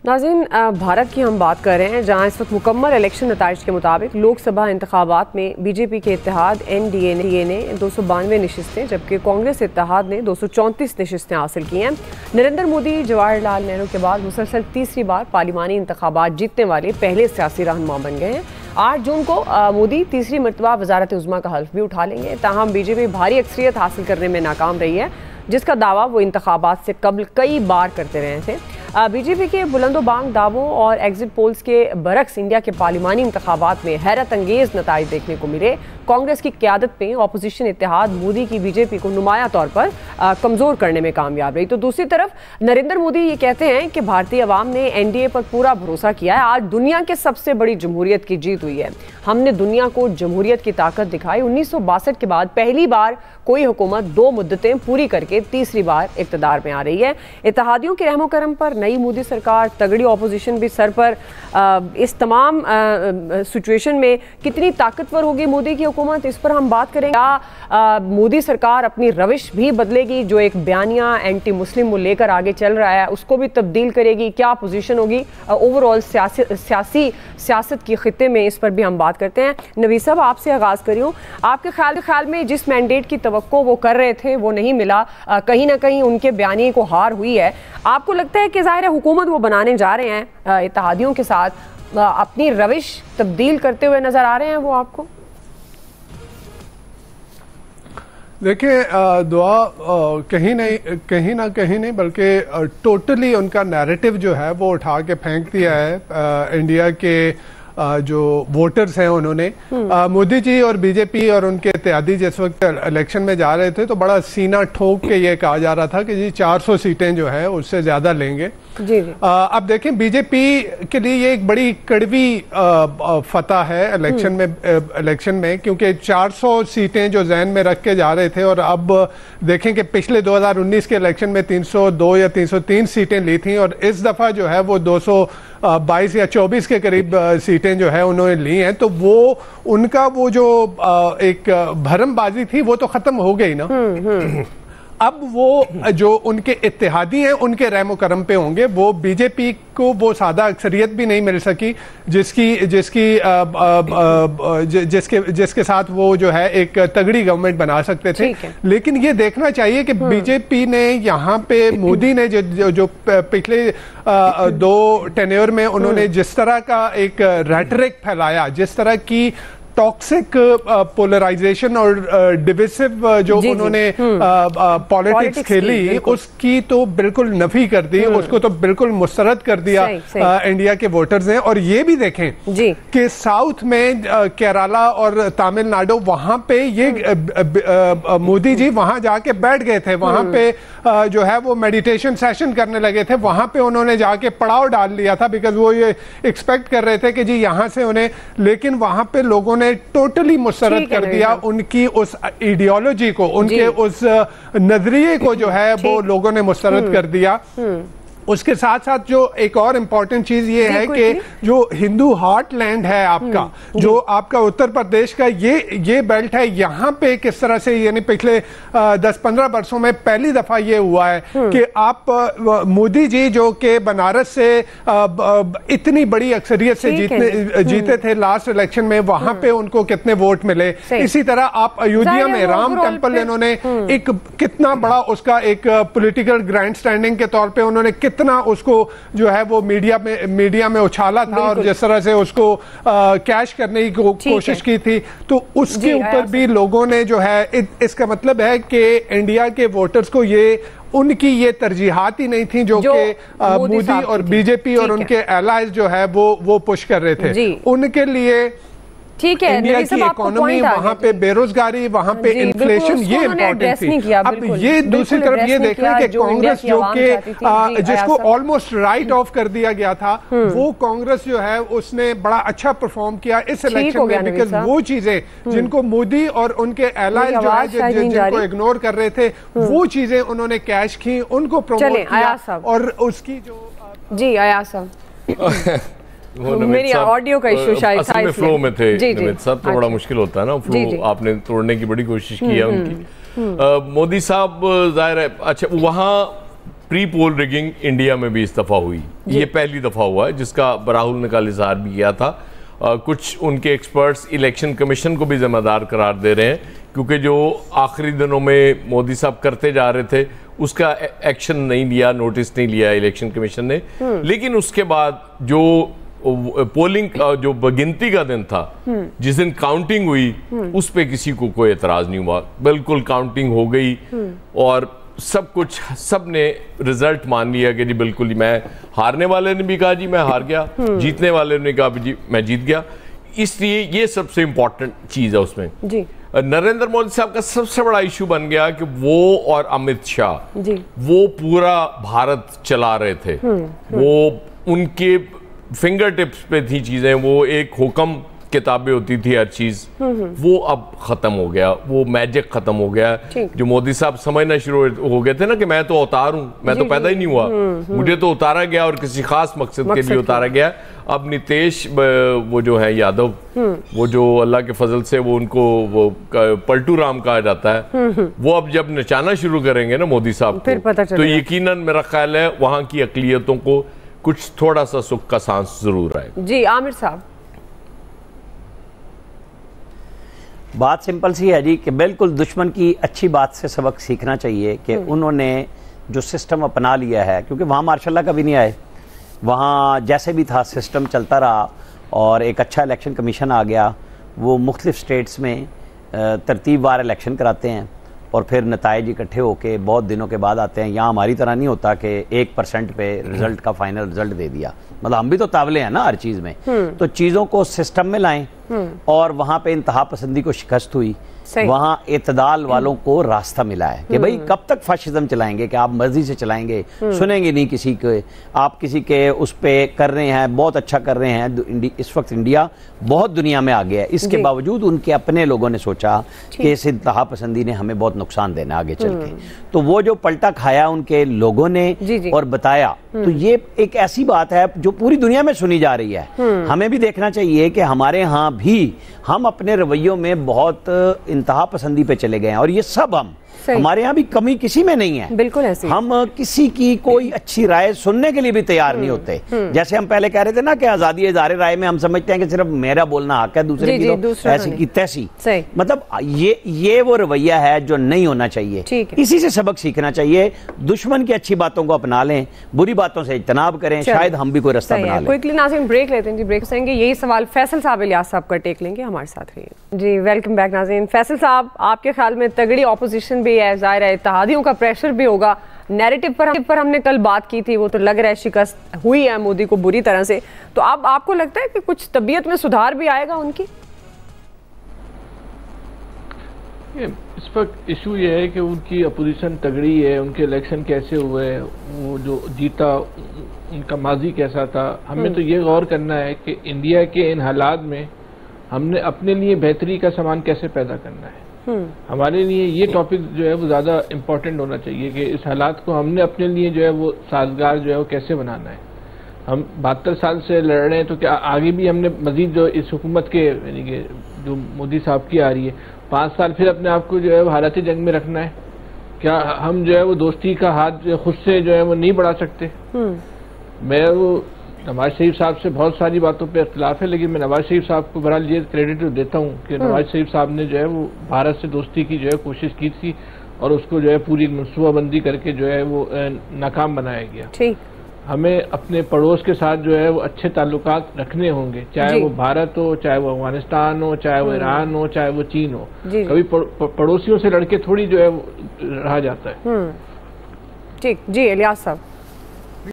नाज़रीन, भारत की हम बात कर रहे हैं जहां इस वक्त मुकम्मल इलेक्शन नताइज के मुताबिक लोकसभा इंतखाबात में बीजेपी के इत्तेहाद NDA ने 292 नशिस्तें जबकि कांग्रेस इत्तेहाद ने 234 नशिस्तें हासिल की हैं। नरेंद्र मोदी जवाहरलाल नेहरू के बाद मुसलसल तीसरी बार पार्लिमानी इंतखाबात जीतने वाले पहले सियासी रहनुमा बन गए हैं। 8 जून को मोदी तीसरी मरतबा वजारत उज़्मा का हल्फ भी उठा लेंगे। ताहम बीजेपी भारी अक्सरियत हासिल करने में नाकाम रही है जिसका दावा वो इंतखाबात से कबल कई बार करते रहे थे। बीजेपी के बुलंदोबांग दावों और एग्जिट पोल्स के बरक्स इंडिया के पार्लिमानी इंतखाबात में हैरत अंगेज नताइज देखने को मिले। कांग्रेस की क़यादत में अपोजिशन इत्तेहाद मोदी की बीजेपी को नुमाया तौर पर कमज़ोर करने में कामयाब रही। तो दूसरी तरफ नरेंद्र मोदी ये कहते हैं कि भारतीय अवाम ने NDA पर पूरा भरोसा किया है। आज दुनिया के सबसे बड़ी जमहूरियत की जीत हुई है। हमने दुनिया को जमहूरियत की ताकत दिखाई। 1962 के बाद पहली बार कोई हुकूमत 2 मुद्दतें पूरी करके तीसरी बार इक़्तिदार में आ रही है। इत्तेहादियों के रहमो करम पर नई मोदी सरकार, तगड़ी ऑपोजिशन भी सर पर, इस तमाम सिचुएशन में कितनी ताकतवर होगी मोदी की हुकूमत, इस पर हम बात करेंगे। क्या मोदी सरकार अपनी रविश भी बदलेगी, जो एक बयानिया एंटी मुस्लिम वो लेकर आगे चल रहा है उसको भी तब्दील करेगी? क्या पोजीशन होगी ओवरऑल सियासत की खित्ते में, इस पर भी हम बात करते हैं। नवीद साहब, आपसे आगाज़ करी हूँ। आपके ख्याल में जिस मैंडेट की तवक्को वो कर रहे थे वो नहीं मिला, कहीं ना कहीं उनके बयानिए को हार हुई है। आपको लगता है कि ज़ाहिर है हुकूमत वो बनाने जा रहे हैं इत्तेहादियों के साथ, अपनी रविश तब्दील करते हुए नजर आ रहे हैं वो आपको? देखिए, दुआ कहीं ना कहीं नहीं बल्कि टोटली उनका नैरेटिव जो है वो उठा के फेंक दिया है इंडिया के जो वोटर्स हैं उन्होंने। मोदी जी और बीजेपी और उनके इत्तेहादी जिस वक्त इलेक्शन में जा रहे थे तो बड़ा सीना ठोक के ये कहा जा रहा था कि जी 400 सीटें जो है उससे ज्यादा लेंगे। जी जी। अब देखें, बीजेपी के लिए ये एक बड़ी कड़वी फतह है इलेक्शन में क्योंकि 400 सीटें जो जहन में रख के जा रहे थे और अब देखें कि पिछले 2019 के इलेक्शन में 302 या 303 सीटें ली थी और इस दफा जो है वो 222 या 24 के करीब सीटें जो है उन्होंने ली हैं। तो वो उनका वो जो एक भरमबाजी थी वो तो खत्म हो गई ना। अब वो जो उनके इत्तेहादी हैं उनके रहमो करम पे होंगे। वो बीजेपी को वो सादा अक्सरियत भी नहीं मिल सकी जिसके साथ वो जो है एक तगड़ी गवर्नमेंट बना सकते थे। लेकिन ये देखना चाहिए कि बीजेपी ने यहाँ पे मोदी ने जो पिछले 2 टेन्योर में उन्होंने जिस तरह का एक रेटरिक फैलाया, जिस तरह की टॉक्सिक पोलराइजेशन और डिविसिव जो उन्होंने पॉलिटिक्स खेली उसकी तो बिल्कुल नफी कर दी, उसको तो बिल्कुल मुस्तरद कर दिया इंडिया के वोटर्स ने। और ये भी देखें कि साउथ में केरला और तमिलनाडु वहां पे ये मोदी जी वहां जाके बैठ गए थे, वहां पे जो है वो मेडिटेशन सेशन करने लगे थे, वहां पे उन्होंने जाके पड़ाव डाल लिया था बिकॉज वो ये एक्सपेक्ट कर रहे थे कि जी यहां से उन्हें, लेकिन वहां पे लोगों ने टोटली मुस्तरद कर दिया उनकी उस आइडियोलॉजी को, उनके उस नजरिए को जो है वो लोगों ने मुस्तरद कर दिया। उसके साथ साथ जो एक और इम्पॉर्टेंट चीज ये है कि जो हिंदू हार्टलैंड है आपका, जो आपका उत्तर प्रदेश का ये बेल्ट है, यहाँ पे किस तरह से यानी पिछले 10-15 वर्षों में पहली दफा ये हुआ है कि आप मोदी जी जो कि बनारस से इतनी बड़ी अक्सरियत से जीते थे लास्ट इलेक्शन में, वहां पे उनको कितने वोट मिले। इसी तरह आप अयोध्या में राम टेम्पल इन्होंने एक कितना बड़ा उसका एक पॉलिटिकल ग्रैंड स्टैंडिंग के तौर पे उन्होंने कितना उसको जो है वो मीडिया में उछाला था और जिस तरह से उसको कैश करने की कोशिश की थी, तो उसके ऊपर भी लोगों ने जो है, इसका मतलब है कि इंडिया के वोटर्स को ये उनकी ये तरजीहात ही नहीं थी जो कि मोदी और बीजेपी और उनके एलाइज जो है वो पुश कर रहे थे उनके लिए। ठीक है, इंडिया की इकोनॉमी, वहां पे बेरोजगारी, वहां पे इन्फ्लेशन, ये इम्पोर्टेंट थी। अब ये दूसरी तरफ ये देख रहे हैं कि कांग्रेस जो कि जिसको ऑलमोस्ट राइट ऑफ कर दिया गया था, वो कांग्रेस जो है उसने बड़ा अच्छा परफॉर्म किया इस इलेक्शन में बिकॉज वो चीजें जिनको मोदी और उनके एलाइज जो है जिनको इग्नोर कर रहे थे वो चीजें उन्होंने कैश की, उनको प्रमोट किया और उसकी जो जी आयास साहब मेरी ऑडियो का इशू शायद था, असल में फ्लो में थे नमित साहब, तो बड़ा मुश्किल होता है ना, फ्लो आपने तोड़ने की बड़ी कोशिश की है उनकी। मोदी साहब जाहिर है, अच्छा वहाँ प्री पोल रिगिंग इंडिया में भी इस दफा हुई, ये पहली दफा हुआ है जिसका राहुल ने कल इजहार भी किया था। कुछ उनके एक्सपर्ट्स इलेक्शन कमीशन को भी जिम्मेदार करार दे रहे हैं, क्योंकि जो आखिरी दिनों में मोदी साहब करते जा रहे थे उसका एक्शन नहीं लिया, नोटिस नहीं लिया इलेक्शन कमीशन ने। लेकिन उसके बाद जो पोलिंग जो गिनती का दिन था, जिस दिन काउंटिंग हुई, उस पे किसी को कोई एतराज नहीं हुआ, बिल्कुल काउंटिंग हो गई और सब कुछ, सब ने रिजल्ट मान लिया कि जी बिल्कुल, मैं हारने वाले ने भी कहा जी मैं हार गया, जीतने वाले ने कहा जी मैं जीत गया। इसलिए ये सबसे इंपॉर्टेंट चीज है उसमें जी। नरेंद्र मोदी साहब का सबसे बड़ा इशू बन गया कि वो और अमित शाह वो पूरा भारत चला रहे थे, वो उनके फिंगर टिप्स पे थी चीजें, वो एक हुक्म किताबें होती थी हर चीज, वो अब खत्म हो गया, वो मैजिक खत्म हो गया। जो मोदी साहब समझना शुरू हो गए थे ना कि मैं तो अवतार हूं, मैं तो पैदा ही नहीं हुआ, मुझे तो उतारा गया और किसी खास मकसद के लिए उतारा गया। अब नीतीश वो जो है यादव, वो जो अल्लाह के फजल से वो उनको वो पलटू राम कहा जाता है, वो अब जब नचाना शुरू करेंगे ना मोदी साहब को, तो यकीनन मेरा ख्याल है वहां की अकलियतों को कुछ थोड़ा सा सुख का सांस जरूर आएगा। जी आमिर साहब, बात सिंपल सी है जी कि बिल्कुल दुश्मन की अच्छी बात से सबक सीखना चाहिए कि उन्होंने जो सिस्टम अपना लिया है, क्योंकि वहाँ मार्शल्लाह कभी नहीं आए, वहाँ जैसे भी था सिस्टम चलता रहा और एक अच्छा इलेक्शन कमीशन आ गया। वो मुख्तलिफ स्टेट्स में तरतीबवार इलेक्शन कराते हैं और फिर नताइज इकट्ठे होके बहुत दिनों के बाद आते हैं। यहाँ हमारी तरह नहीं होता कि 1% पे रिजल्ट का फाइनल रिजल्ट दे दिया, मतलब हम भी तो तावले हैं ना हर चीज़ में। तो चीज़ों को सिस्टम में लाएं और वहाँ पे इंतहा पसंदी को शिकस्त हुई, वहाँ इत्तदाल वालों को रास्ता मिला है कि भाई कब तक फाशिज्म चलाएंगे, कि आप मर्जी से चलाएंगे, सुनेंगे नहीं किसी के, आप किसी के उस पे कर रहे हैं, बहुत अच्छा कर रहे हैं। इस वक्त इंडिया बहुत दुनिया में आ गया है, इसके बावजूद उनके अपने लोगों ने सोचा कि इस इंतहा पसंदी ने हमें बहुत नुकसान देना आगे चल के, तो वो जो पलटा खाया उनके लोगों ने और बताया, तो ये एक ऐसी बात है जो पूरी दुनिया में सुनी जा रही है। हमें भी देखना चाहिए कि हमारे यहाँ भी हम अपने रवैयों में बहुत इंतहा पसंदी पे चले गए हैं और ये सब हमारे यहाँ भी कमी किसी में नहीं है। बिल्कुल ऐसे हम किसी की कोई अच्छी राय सुनने के लिए भी तैयार नहीं होते। जैसे हम पहले कह रहे थे ना कि आजादी इज़हार राय में हम समझते हैं कि सिर्फ मेरा बोलना हक है, दूसरे की तो ऐसी की तैसी, मतलब ये वो रवैया है जो नहीं होना चाहिए। इसी से सबक सीखना चाहिए, दुश्मन की अच्छी बातों को अपना लें, बुरी बातों से इज्तनाब करें, शायद हम भी कोई रास्ता बना लें। क्विकली नाज़रीन ब्रेक लेते हैं जी, ब्रेक से यही सवाल फैसल साहब इलियास साहब का टेक लेंगे, हमारे साथ रहिए जी। वेलकम बैक नाज़रीन। फैसल साहब, आपके ख्याल में तगड़ी ऑपोजिशन भी है, जाहिर है इत्तेहादियों का प्रेशर भी होगा, नैरेटिव पर हमने कल बात की थी, वो तो लग रहा है शिकस्त हुई है मोदी को बुरी तरह से, तो अब आपको लगता है कि कुछ तबीयत में सुधार भी आएगा उनकी? इस वक्त इशू ये है कि उनकी अपोजिशन तगड़ी है, उनके इलेक्शन कैसे हुए, वो जो जीता उनका माजी कैसा था। हमें तो ये गौर करना है कि इंडिया के इन हालात में हमने अपने लिए बेहतरी का सामान कैसे पैदा करना है। हमारे लिए ये टॉपिक जो है वो ज़्यादा इम्पोर्टेंट होना चाहिए कि इस हालात को हमने अपने लिए जो है वो साजगार जो है वो कैसे बनाना है। हम 72 साल से लड़ रहे हैं, तो क्या आगे भी हमने मजीद जो इस हुकूमत के यानी कि जो मोदी साहब की आ रही है 5 साल फिर अपने आप को जो है वो हालत जंग में रखना है? क्या हम जो है वो दोस्ती का हाथ खुद से जो है वो नहीं बढ़ा सकते? मैं वो नवाज शरीफ साहब से बहुत सारी बातों पे इख्तिलाफ है, लेकिन मैं नवाज शरीफ साहब को बहरहाल ये क्रेडिट देता हूँ कि नवाज शरीफ साहब ने जो है वो भारत से दोस्ती की जो है कोशिश की थी और उसको जो है पूरी मनसूबाबंदी करके जो है वो नाकाम बनाया गया। ठीक, हमें अपने पड़ोस के साथ जो है वो अच्छे ताल्लुकात रखने होंगे, चाहे वो भारत हो, चाहे वो अफगानिस्तान हो, चाहे वो ईरान हो, चाहे वो चीन हो। कभी पड़ोसियों से लड़के थोड़ी जो है वो रहा जाता है। ठीक जी, इलियास साहब।